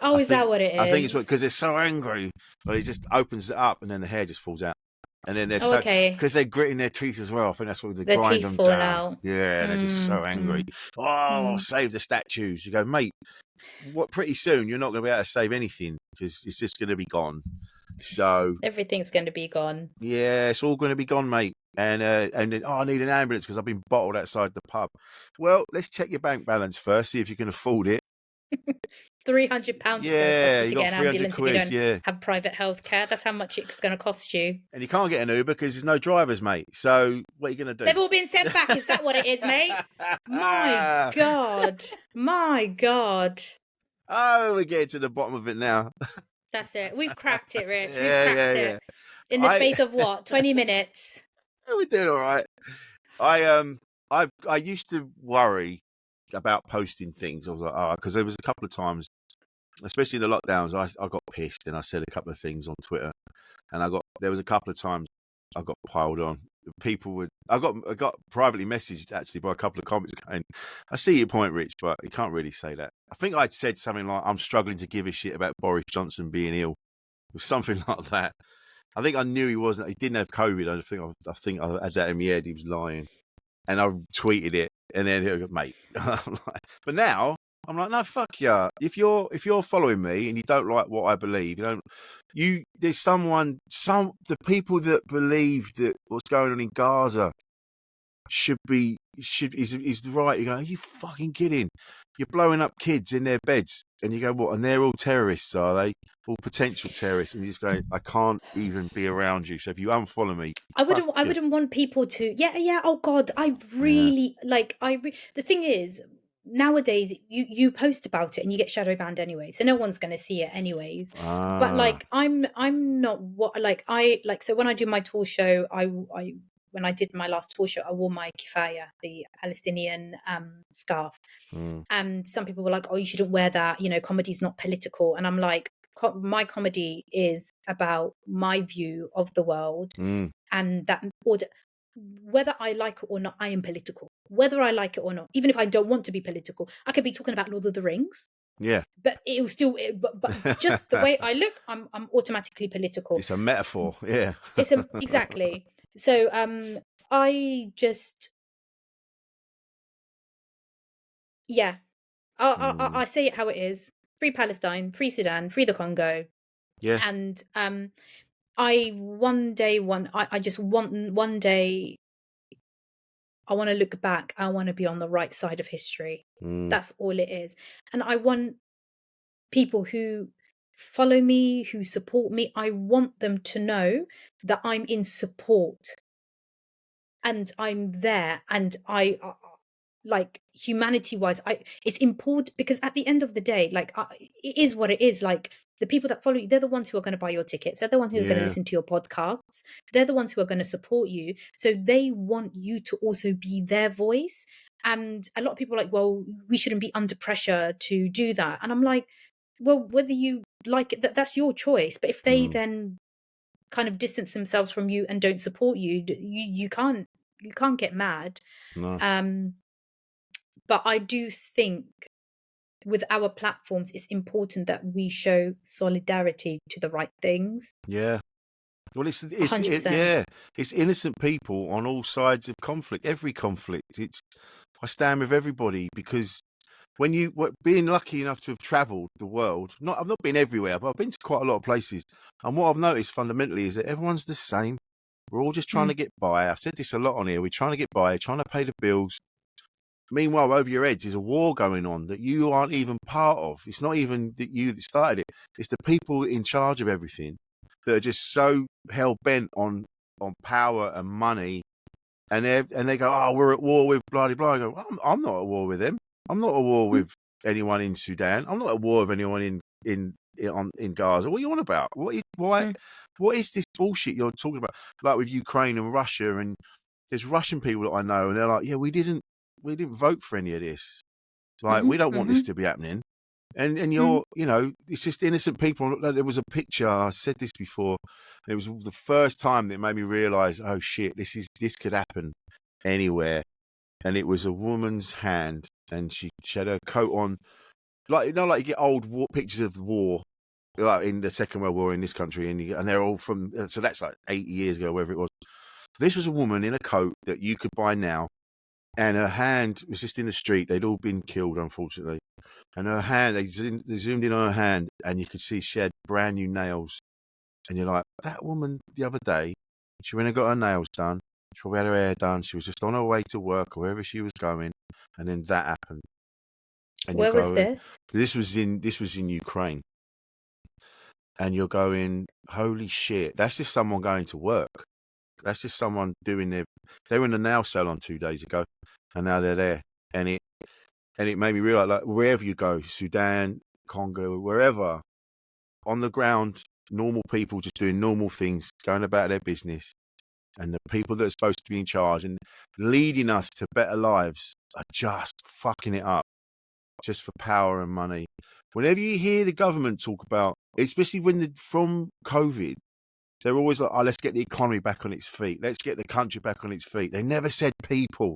Oh, is that what it is? I think it's because they're so angry, but it just opens it up, and then the hair just falls out. And then they're because they're gritting their teeth as well. I think that's what they grind them down. Out. Yeah, they're just so angry. Save the statues. You go, mate. What? Pretty soon you're not going to be able to save anything because it's just going to be gone. So everything's going to be gone. Yeah, it's all going to be gone, mate. And then I need an ambulance because I've been bottled outside the pub. Well, let's check your bank balance first, see if you can afford it. £300 is going to cost you to get an ambulance if you don't have private health care. That's how much it's going to cost you. And you can't get an Uber because there's no drivers, mate. So what are you going to do? They've all been sent back. Is that what it is, mate? My God. My God. Oh, we're getting to the bottom of it now. That's it. We've cracked it, Rich. We've cracked it. In the space of what? 20 minutes? We're doing all right. I used to worry about posting things. I was like, because there was a couple of times, especially in the lockdowns, I got pissed and I said a couple of things on Twitter, and there was a couple of times I got piled on. I got privately messaged actually by a couple of comments going, I see your point, Rich, but you can't really say that. I think I'd said something like, I'm struggling to give a shit about Boris Johnson being ill, or something like that. I think I knew he didn't have COVID. I think I had that in my head. He was lying, and I tweeted it, and then he goes, mate. But now I'm like, no, fuck yeah. If you're following me and you don't like what I believe, there's the people that believe that what's going on in Gaza is right. You go, are you fucking kidding? You're blowing up kids in their beds, and you go, what? And they're all terrorists, are they? All potential terrorists, and you just go, I can't even be around you. So if you unfollow me, I wouldn't want people to. Yeah. Oh God, I really the thing is, nowadays you post about it and you get shadow banned anyway, so no one's going to see it anyways. But I'm not so when I do my tour show, when I did my last tour show, I wore my kifaya, the Palestinian scarf. And some people were like, oh, you shouldn't wear that, comedy's not political. And I'm like, my comedy is about my view of the world, and that whether I like it or not, I am political. Whether I like it or not, even if I don't want to be political, I could be talking about Lord of the Rings. Yeah, but it will still. But just the way I look, I'm automatically political. It's a metaphor. Yeah, exactly. So I just I say it how it is. Free Palestine, free Sudan, free the Congo. Yeah. And I one day I just want one day I want to look back. I want to be on the right side of history. That's all it is. And I want people who follow me, who support me, I want them to know that I'm in support and I'm there, and I like humanity wise, it's important because at the end of the day, it is what it is. Like the people that follow you, they're the ones who are going to buy your tickets. They're the ones who are going to listen to your podcasts. They're the ones who are going to support you. So they want you to also be their voice. And a lot of people are like, well, we shouldn't be under pressure to do that. And I'm like, well, whether you like it, that's your choice. But if they then kind of distance themselves from you and don't support you, you can't get mad. No. But I do think with our platforms, it's important that we show solidarity to the right things. Yeah. Well, it's innocent people on all sides of conflict. Every conflict. I stand with everybody because when being lucky enough to have travelled the world, I've not been everywhere, but I've been to quite a lot of places. And what I've noticed fundamentally is that everyone's the same. We're all just trying to get by. I've said this a lot on here. We're trying to get by, trying to pay the bills. Meanwhile, over your heads is a war going on that you aren't even part of. It's not even you that started it. It's the people in charge of everything that are just so hell-bent on power and money. And they go, oh, we're at war with blah, blah, blah. I go, I'm not at war with them. I'm not at war with anyone in Sudan. I'm not at war with anyone in Gaza. What are you on about? What is this bullshit you're talking about? Like with Ukraine and Russia and there's Russian people that I know, and they're like, yeah, we didn't vote for any of this. Like, we don't want this to be happening. And you're, it's just innocent people. There was a picture. I said this before. It was the first time that it made me realise, oh shit, this could happen anywhere. And it was a woman's hand, and she had her coat on, like like you get old pictures of the war, like in the Second World War in this country, and they're all from. So that's like 80 years ago, wherever it was. This was a woman in a coat that you could buy now, and her hand was just in the street. They'd all been killed, unfortunately. And her hand, they zoomed in on her hand, and you could see she had brand new nails. And you're like, that woman the other day, she went and got her nails done. She probably had her hair done. She was just on her way to work or wherever she was going, and then that happened. And Where was this? This was in Ukraine. And you're going, holy shit! That's just someone going to work. That's just someone doing they were in the nail salon 2 days ago, and now they're there. And it made me realize, like, wherever you go, Sudan, Congo, wherever, on the ground, normal people just doing normal things, going about their business, and the people that are supposed to be in charge and leading us to better lives are just fucking it up, just for power and money. Whenever you hear the government talk about, especially from COVID, they're always like, oh, let's get the economy back on its feet. Let's get the country back on its feet. They never said people.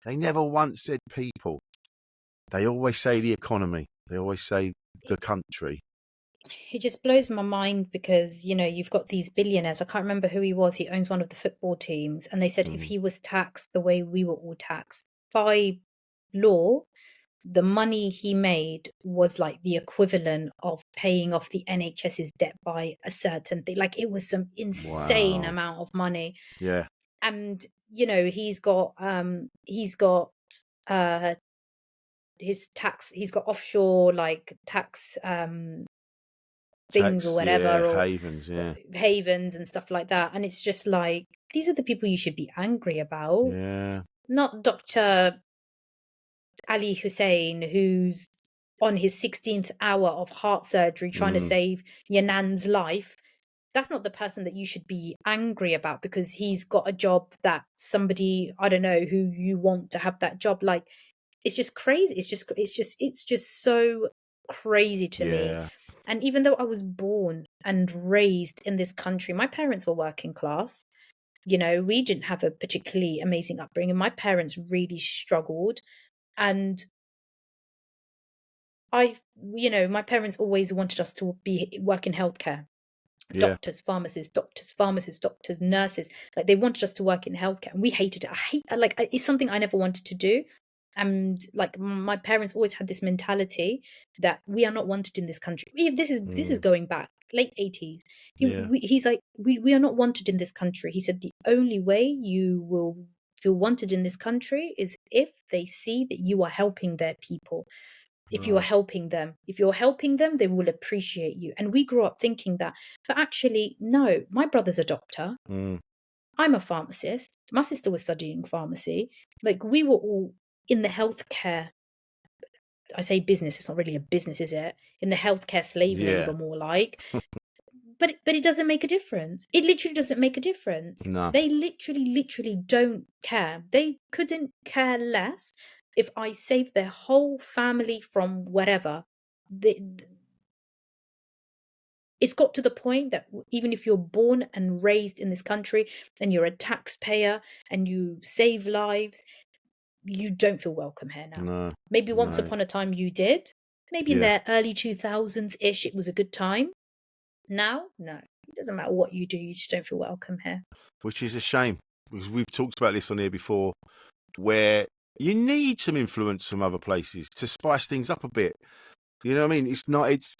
They never once said people. They always say the economy. They always say the country. It just blows my mind because, you've got these billionaires. I can't remember who he was. He owns one of the football teams. And they said if he was taxed the way we were all taxed by law, the money he made was like the equivalent of paying off the NHS's debt by a certain thing. Like, it was some insane amount of money. Yeah. And, he's got his tax, he's got offshore like tax things or whatever, or havens and stuff like that. And it's just like, these are the people you should be angry about. Yeah. Not Dr. Ali Hussein, who's on his 16th hour of heart surgery trying to save your nan's life. That's not the person that you should be angry about because he's got a job that somebody, I don't know, who you want to have that job. Like, it's just crazy. It's just so crazy to me. And even though I was born and raised in this country, my parents were working class. We didn't have a particularly amazing upbringing. My parents really struggled. And my parents always wanted us to work in healthcare. Doctors, pharmacists, nurses. Like, they wanted us to work in healthcare, and we hated it. It's something I never wanted to do. And like, my parents always had this mentality that we are not wanted in this country. This is going back late 80s. He's like, we are not wanted in this country. He said the only way you will feel wanted in this country is if they see that you are helping their people. If you are helping them, they will appreciate you. And we grew up thinking that. But actually, no, my brother's a doctor. I'm a pharmacist. My sister was studying pharmacy. Like, we were all in the healthcare. I say business. It's not really a business, is it? In the healthcare slave labor, more like. But it doesn't make a difference. It literally doesn't make a difference. No. They literally don't care. They couldn't care less if I save their whole family from whatever. It's got to the point that even if you're born and raised in this country and you're a taxpayer and you save lives, you don't feel welcome here now. No. Maybe once upon a time you did. Maybe in the early 2000s-ish, it was a good time. Now, no. It doesn't matter what you do, you just don't feel welcome here. Which is a shame, because we've talked about this on here before, where you need some influence from other places to spice things up a bit. You know what I mean?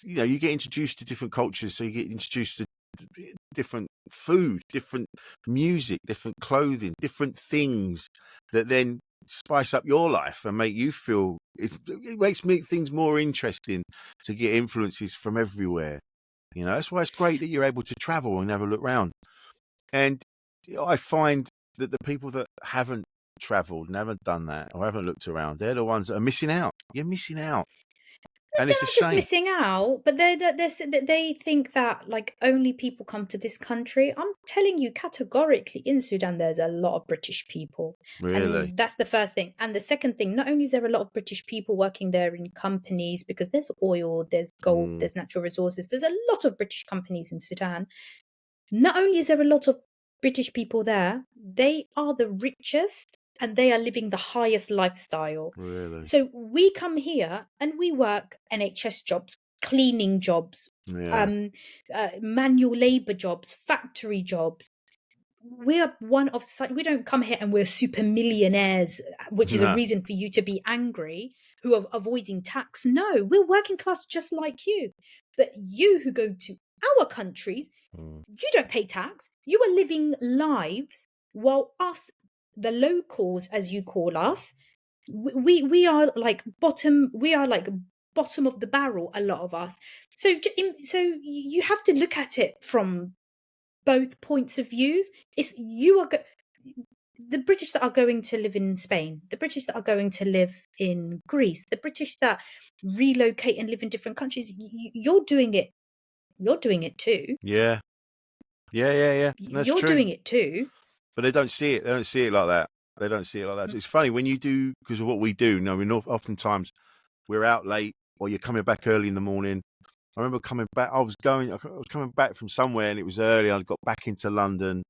You get introduced to different cultures, so you get introduced to different food, different music, different clothing, different things that then spice up your life and make you feel, it makes things more interesting to get influences from everywhere. That's why it's great that you're able to travel and have a look around. And I find that the people that haven't traveled and haven't done that or haven't looked around, they're the ones that are missing out. You're missing out. And it's a They're not just shame. missing out, but they think that like only people come to this country. I'm telling you categorically, in Sudan, there's a lot of British people. Really? And that's the first thing. And the second thing, not only is there a lot of British people working there in companies, because there's oil, there's gold, there's natural resources, there's a lot of British companies in Sudan. Not only is there a lot of British people there, they are the richest and they are living the highest lifestyle. Really? So we come here and we work NHS jobs, cleaning jobs, manual labor jobs, factory jobs. We're one of we don't come here and we're super millionaires, which is a reason for you to be angry, who are avoiding tax. No, we're working class just like you. But you who go to our countries, you don't pay tax. You are living lives while us, the locals, as you call us, we are like bottom. We are like bottom of the barrel. A lot of us. So you have to look at it from both points of views. It's you are the British that are going to live in Spain, the British that are going to live in Greece, the British that relocate and live in different countries. You're doing it. You're doing it too. Yeah. That's You're true. doing it too. But they don't see it. They don't see it like that. They don't see it like that. So it's funny when you do, because of what we do. Oftentimes we're out late, or you're coming back early in the morning. I remember coming back. I was coming back from somewhere, and it was early. I got back into London,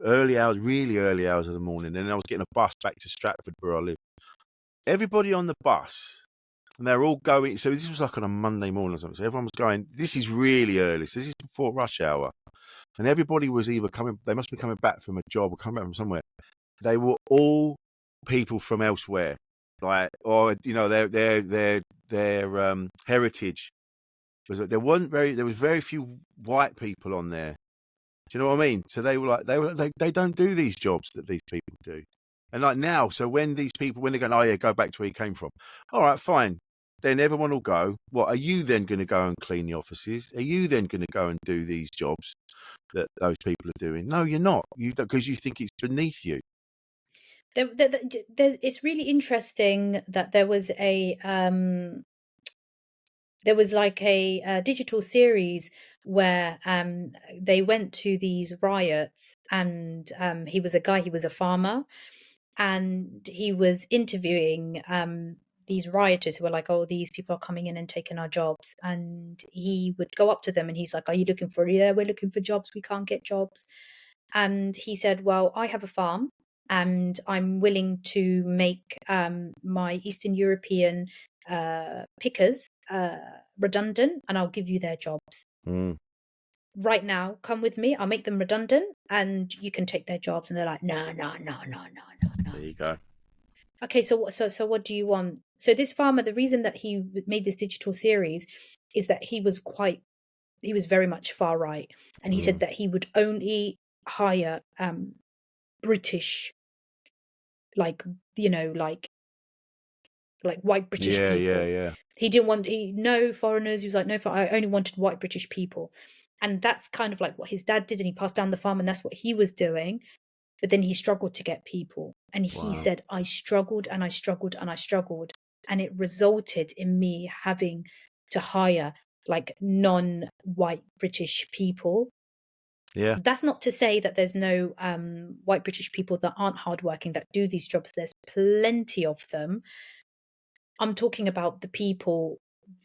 early hours, really early hours of the morning, and then I was getting a bus back to Stratford, where I live. Everybody on the bus, and they're all going. So this was like on a Monday morning or something. So everyone was going. This is really early. So this is before rush hour. And everybody was either coming, they must be coming back from a job or coming back from somewhere. They were all people from elsewhere, like, or their heritage was that there was very few white people on there. Do you know what I mean? So they were like, they don't do these jobs that these people do. And like now, so when they're going, oh yeah, go back to where you came from. All right, fine. Then everyone will go, what, are you then going to go and clean the offices? Are you then going to go and do these jobs that those people are doing? No, you're not. You don't, because you think it's beneath you. It's really interesting that there was like a digital series where they went to these riots, and he was a farmer, and he was interviewing these rioters who were like, oh, these people are coming in and taking our jobs. And he would go up to them and he's like, are you looking for, yeah, we're looking for jobs, we can't get jobs. And he said, well, I have a farm and I'm willing to make my Eastern European pickers redundant, and I'll give you their jobs. Right now, come with me, I'll make them redundant and you can take their jobs. And they're like, no. There you go. Okay, so what do you want? So this farmer, the reason that he made this digital series is that he was very much far right, and he said that he would only hire British, like white British people. Yeah. He didn't want no foreigners. He was like, no, I only wanted white British people, and that's kind of like what his dad did, and he passed down the farm, and that's what he was doing. But then he struggled to get people. And he said, I struggled and I struggled and I struggled. And it resulted in me having to hire like non-white British people. Yeah. That's not to say that there's no white British people that aren't hardworking, that do these jobs. There's plenty of them. I'm talking about the people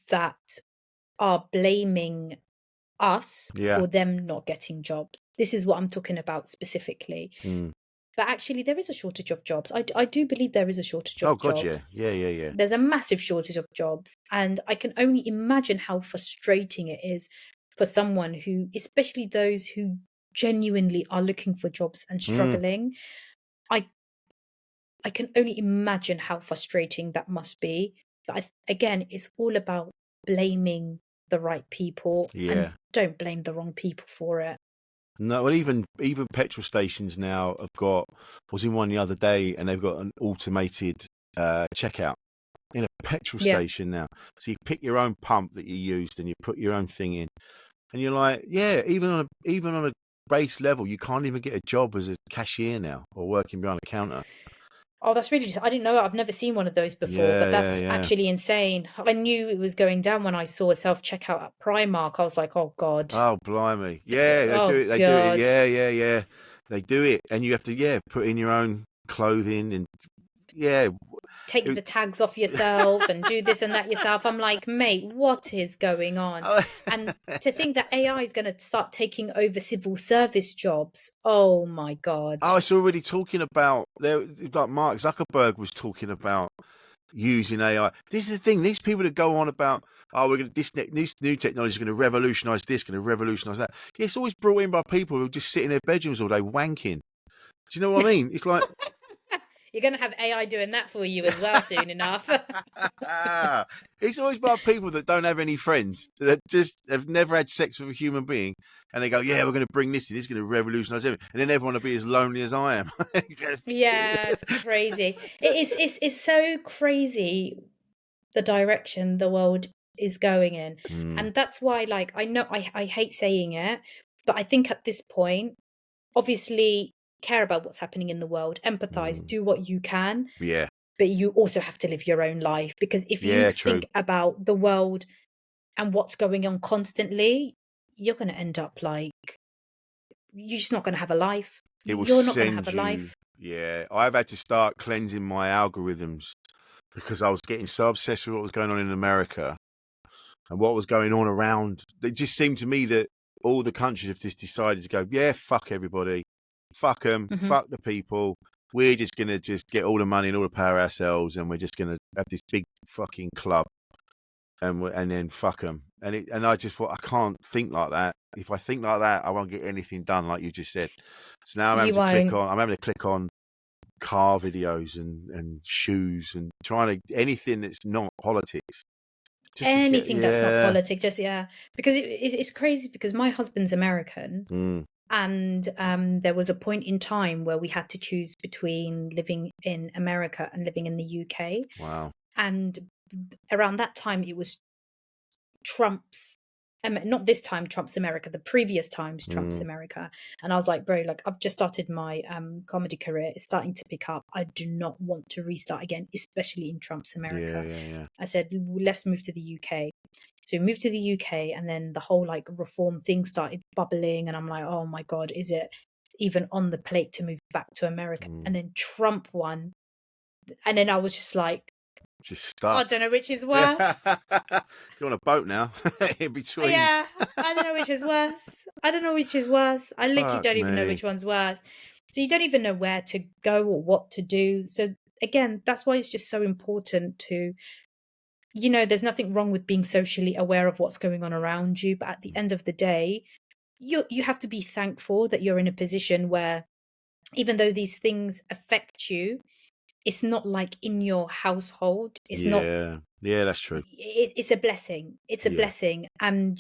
that are blaming us for them not getting jobs. This is what I'm talking about specifically. But actually, there is a shortage of jobs. I do believe there is a shortage of jobs. Yeah. There's a massive shortage of jobs. And I can only imagine how frustrating it is for someone who, especially those who genuinely are looking for jobs and struggling. I can only imagine how frustrating that must be. But again, it's all about blaming the right people. And don't blame the wrong people for it. No, well, even petrol stations now have got. I was in one the other day, and they've got an automated checkout in a petrol station now. So you pick your own pump that you used, and you put your own thing in, and you're like, yeah, even on a base level, you can't even get a job as a cashier now or working behind a counter. Oh, that's really. I didn't know. I've never seen one of those before, but that's Yeah. actually insane. I knew it was going down when I saw a self checkout at Primark. I was like, oh God, Oh, blimey. Yeah, they do oh it. They do it. God. Yeah. They do it. And you have to, put in your own clothing and, yeah. Take It, the tags off yourself and do this and that yourself. I'm like, mate, what is going on? And to think that AI is going to start taking over civil service jobs. Oh my God. oh, it's already talking about, like Mark Zuckerberg was talking about using AI. This is the thing. These people that go on about, oh, this new technology is going to revolutionise this, going to revolutionise that. Yeah, it's always brought in by people who just sit in their bedrooms all day wanking. Do you know what I mean? It's like you're going to have AI doing that for you as well soon enough. it's always by people that don't have any friends, that just have never had sex with a human being, and they go, yeah, we're going to bring this in, it's going to revolutionise everything, and then everyone will be as lonely as I am. Yeah, it's crazy. It's so crazy the direction the world is going in. And that's why, like, I know I hate saying it, but I think at this point, obviously care about what's happening in the world, empathize, do what you can, Yeah, but you also have to live your own life. Because if you yeah, true. think about the world and what's going on constantly, you're going to end up like, you're just not going to have a life. It will You're not going to have send a you. life. Yeah, I've had to start cleansing my algorithms because I was getting so obsessed with what was going on in America and what was going on around. It just seemed to me that all the countries have just decided to go, yeah, fuck everybody, fuck them, Hmm. fuck the people. We're just gonna just get all the money and all the power ourselves, and we're just gonna have this big fucking club, and then fuck them. And I just thought I can't think like that. If I think like that, I won't get anything done, like you just said. So now You won't. I'm having to click on car videos and shoes and trying to anything that's not politics. Just to get, Anything that's not yeah. politics, just yeah, because it's crazy because my husband's American, Mm, and there was a point in time where we had to choose between living in America and living in the UK, wow. and around that time it was Trump's, not this time Trump's America, the previous times Trump's Mm, America. And I was like, bro, like I've just started my comedy career. It's starting to pick up. I do not want to restart again, especially in Trump's yeah, America. yeah. I said, let's move to the UK. So we moved to the UK, and then the whole like reform thing started bubbling. And I'm like, oh my God, is it even on the plate to move back to America? Mm. And then Trump won. And then I was just like, Just I stuck. don't know which is worse. You're on a boat now in between. Yeah, I don't know which is worse. I don't know which is worse. I literally Fuck don't even know me. which one's worse. So you don't even know where to go or what to do. So again, that's why it's just so important to, there's nothing wrong with being socially aware of what's going on around you, but at the end of the day, you have to be thankful that you're in a position where even though these things affect you, it's not like in your household. It's not. Yeah. Yeah, that's true. It's a blessing. It's a Yeah. blessing, and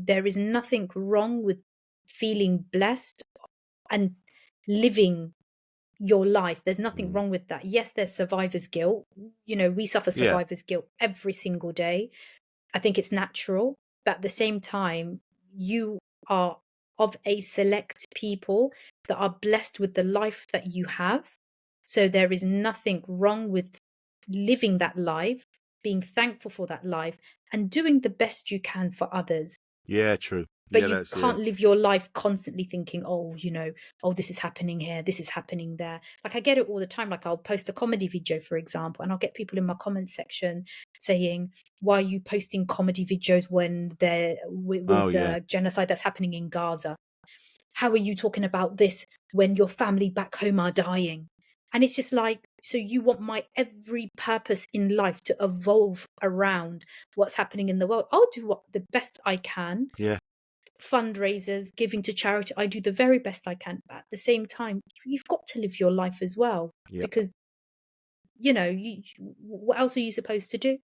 there is nothing wrong with feeling blessed and living your life. There's nothing Mm. wrong with that. Yes, there's survivor's guilt. We suffer Yeah. survivor's guilt every single day. I think it's natural, but at the same time, you are of a select people that are blessed with the life that you have. So there is nothing wrong with living that life, being thankful for that life, and doing the best you can for others. Yeah, true. But Yeah, you that's can't live your life constantly thinking, oh, oh, this is happening here, this is happening there. Like I get it all the time. Like I'll post a comedy video, for example, and I'll get people in my comment section saying, why are you posting comedy videos when they're Oh with yeah. the genocide that's happening in Gaza? How are you talking about this when your family back home are dying? And it's just like, so you want my every purpose in life to evolve around what's happening in the world. I'll do the best I can. Yeah. Fundraisers, giving to charity, I do the very best I can. But at the same time, you've got to live your life as well. Yeah. Because, what else are you supposed to do?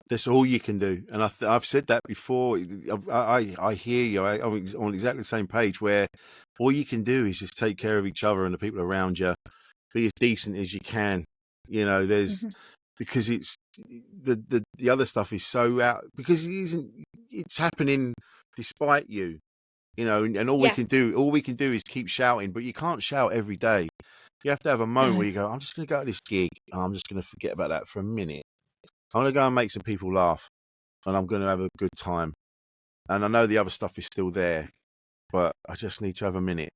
That's all you can do, and I've said that before. I hear you. I'm on exactly the same page where all you can do is just take care of each other and the people around you. Be as decent as you can. There's Mhm. because it's the other stuff is so out because it isn't. It's happening despite you. And all we Yeah. can do is keep shouting, but you can't shout every day. You have to have a moment where you go, I'm just going to go to this gig. And I'm just going to forget about that for a minute. I'm going to go and make some people laugh, and I'm going to have a good time. And I know the other stuff is still there, but I just need to have a minute.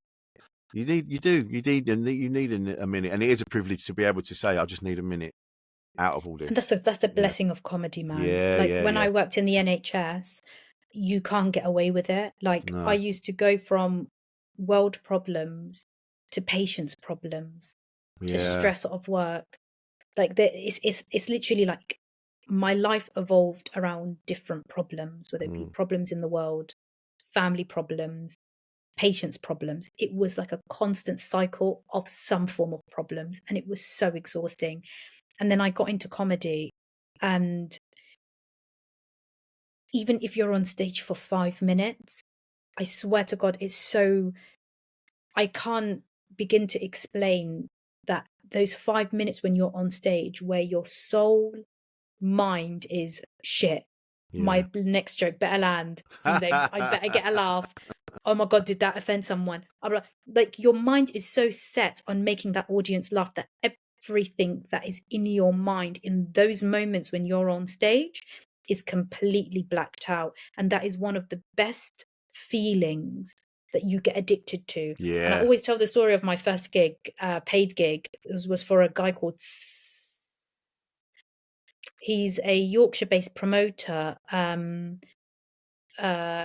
You need a minute, and it is a privilege to be able to say, I just need a minute out of all this. And that's the blessing of comedy, man. When I worked in the NHS, you can't get away with it. I used to go from world problems to patients' problems to stress of work. It's literally like my life evolved around different problems, whether it be problems in the world, family problems, patients' problems. It was like a constant cycle of some form of problems, and it was so exhausting. And then I got into comedy, and even if you're on stage for 5 minutes, I swear to God, I can't begin to explain that those 5 minutes when you're on stage where your soul mind is shit. My next joke better land. I better get a laugh. Oh my God, did that offend someone? Like your mind is so set on making that audience laugh that everything that is in your mind in those moments when you're on stage is completely blacked out. And that is one of the best feelings that you get addicted to. Yeah. And I always tell the story of my first gig, paid gig. It was for a guy called... He's a Yorkshire-based promoter,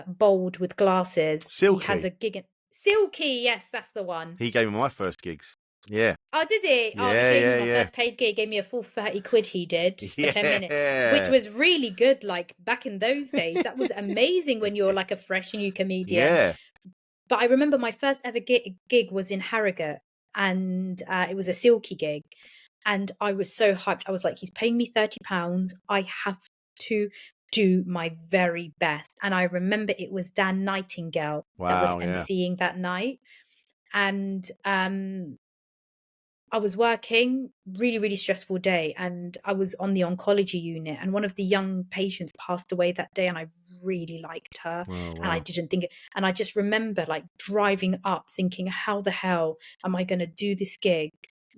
bold with glasses. Silky. He has a gig in... Silky, yes, that's the one. He gave me my first gigs. Yeah. Oh, did he? Yeah, he gave me my first paid gig. Gave me a full 30 quid he did for 10 minutes, which was really good. Like back in those days, that was amazing when you're like a fresh new comedian. Yeah. But I remember my first ever gig was in Harrogate, and it was a Silky gig. And I was so hyped. I was like, he's paying me £30. I have to do my very best. And I remember it was Dan Nightingale that was emceeing that night. And I was working, really, really stressful day. And I was on the oncology unit. And one of the young patients passed away that day. And I really liked her. And I didn't think it. And I just remember like driving up thinking, how the hell am I going to do this gig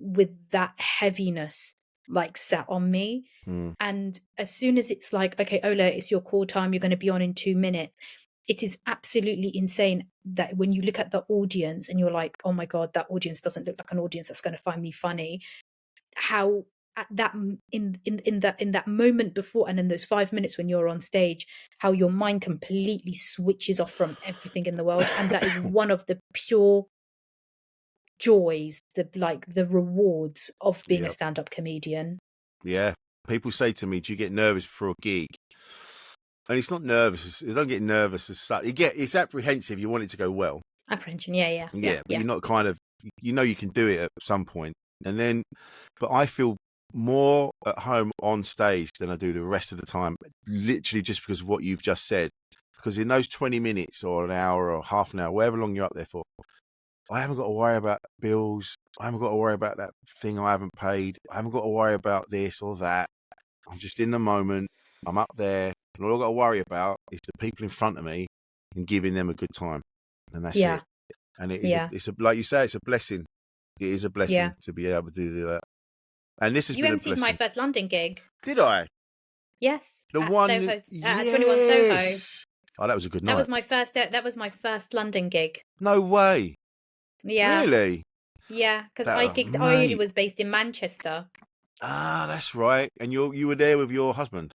with that heaviness like sat on me? And as soon as it's like, okay, Ola, it's your call time, you're going to be on in 2 minutes, it is absolutely insane that when you look at the audience and you're like, oh my God, that audience doesn't look like an audience that's going to find me funny, how at that in that moment before and in those 5 minutes when you're on stage, how your mind completely switches off from everything in the world. And that is one of the pure joys, the rewards of being a stand-up comedian. Yeah. People say to me, do you get nervous before a gig? And it's not nervous. You don't get nervous as such. It's apprehensive. You want it to go well. Apprehension, yeah. But you're not kind of, you can do it at some point. And then, but I feel more at home on stage than I do the rest of the time, literally just because of what you've just said. Because in those 20 minutes or an hour or half an hour, whatever long you're up there for, I haven't got to worry about bills. I haven't got to worry about that thing I haven't paid. I haven't got to worry about this or that. I'm just in the moment. I'm up there. And all I've got to worry about is the people in front of me and giving them a good time. And that's it. And it is it's like you say, it's a blessing. It is a blessing to be able to do that. And this has been a blessing. You emceed my first London gig. Did I? Yes. The one Soho, 21 Soho. Oh, that was a good night. That was my first London gig. No way. Yeah. Really? Yeah, because I was based in Manchester. Ah, that's right. And you were there with your husband?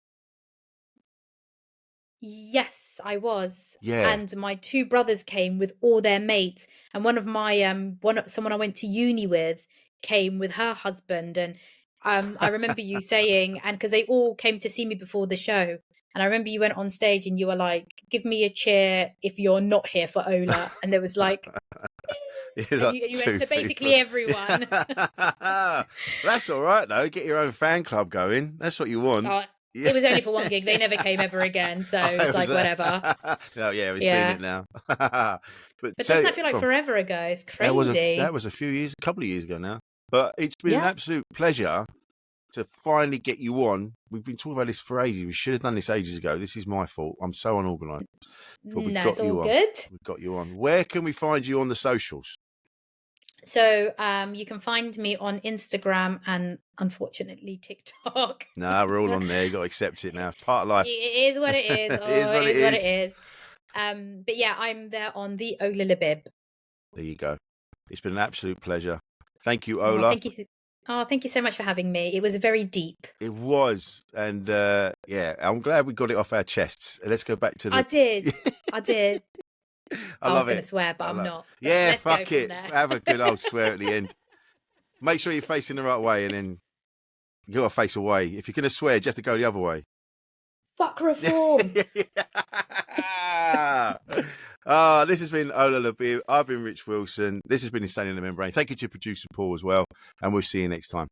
Yes, I was. Yeah. And my two brothers came with all their mates, and one of my someone I went to uni with came with her husband. And I remember you saying, and because they all came to see me before the show, and I remember you went on stage and you were like, "Give me a cheer if you're not here for Ola," and there was like. And you went to basically everyone. That's all right though. Get your own fan club going. That's what you want. It was only for one gig. They never came ever again. So it was like whatever. Oh yeah, we've seen it now. But doesn't that feel like forever ago? It's crazy. That was a couple of years ago now. But it's been an absolute pleasure to finally get you on. We've been talking about this for ages. We should have done this ages ago. This is my fault. I'm so unorganised. But it's all good. We've got you on. Where can we find you on the socials? So you can find me on Instagram and unfortunately TikTok. Nah, we're all on there. You got to accept it now. It's part of life. It is what it is. It is what it it is what is. it is. But yeah, I'm there on the Ola Labib. There you go. It's been an absolute pleasure. Thank you, Oh, Ola. thank you so much for having me. It was very deep. It was, and yeah, I'm glad we got it off our chests. Let's go back to the. I did. I was love going to it. swear, but I'm not. Yeah, Let's fuck go it. from there. Have a good old swear at the end. Make sure you're facing the right way, and then you got to face away. If you're going to swear, you have to go the other way. Fuck reform. This has been Ola Labib. I've been Rich Wilson. This has been Insane in the Membrane. Thank you to producer Paul as well, and we'll see you next time.